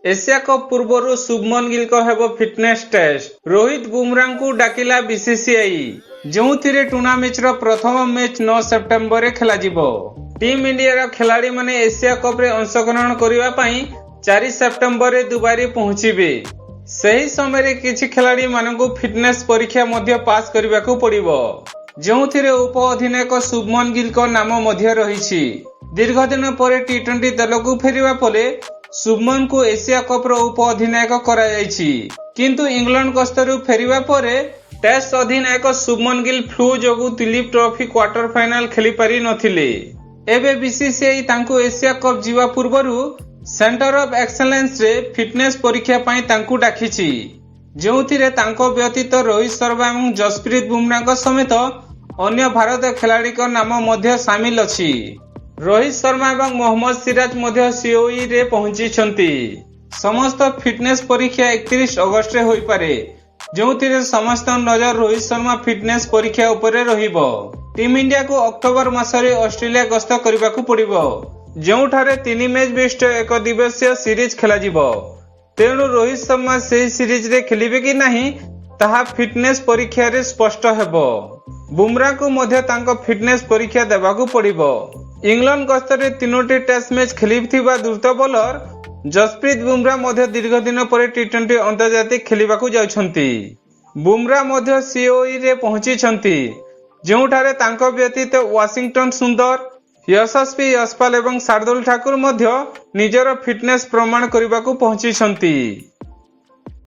Asia cup पूर्व शुभमन गिल को हेबो फिटनेस टेस्ट। रोहित बुमरा को डाकिला बीसीसीआई, जो टूर्नामेंट प्रथम मैच 9 सेप्टेम्बर में खेल। टीम इंडिया खिलाड़ी माने एशिया कप रे अंशग्रहण करने 4 सेप्टेम्बर में दुबई पहुंचे। सही समय किसी खिलाड़ी मानू फिटनेस परीक्षा पास करने को पड़ो, जो उप अधिनायक शुभमन गिल को नाम रही। दीर्घ दिन पर टी20 दल को फेरिबा परे शुभमन को एशिया कप रो उप अधिनायक कराଯାଇଛି। किंतु इंग्लैंड गस्तरु फेरिबा परे टेस्ट अधिनायक शुभमन गिल फ्लू जोगु दिलीप ट्रॉफी क्वार्टर फाइनल खेली पारि नथिले। एबे बीसीसीआई तांको एशिया कप जीवा पूर्वरु सेंटर ऑफ एक्सेलेंस रे फिटनेस परीक्षा पई तांको डाकिछि, जोथिरे तांको व्यतीत रोहित शर्मा एवं जसप्रीत बुमरा समेत अन्य भारतीय खिलाड़ी को नाम मध्य शामिल अछि। रोहित शर्मा एवं मोहम्मद सिराज मध्य सीओई रे पहुंची। समस्त फिटनेस परीक्षा 31 अगस्त रे होई पारे, जोथिरे समस्त नजर रोहित शर्मा फिटनेस परीक्षा उपरे रहिबो। टीम इंडिया को अक्टोबर मासरे ऑस्ट्रेलिया गस्त करबाकू पड़िबो, जोठारे 3 मैच बेस्ट एक दिवसीय सीरीज खेला जिवो। तेणु रोहित शर्मा से सीरीज रे खेलिबे कि नहीं ताहा फिटनेस परीक्षा रे स्पष्ट हेबो। बुमरा को मध्य तांको फिटनेस परीक्षा देबाकू पड़िबो। इंग्लैंड गस्तरे 3टी टेस्ट मैच खेलिथिबा द्रुत बोलर जसप्रीत बुमरा मध्य दीर्घ दिन पर टी20 अंतर्जातिक खेलिबाकू जाउछंती। बुमरा मध्य सीओई रे पहुंची, जोठारे तांको व्यतीत वाशिंगटन सुंदर, यशस्वी यशपाल एवं शार्दुल ठाकुर मध्य निजर फिटनेस प्रमाण करबाकू पहुंची।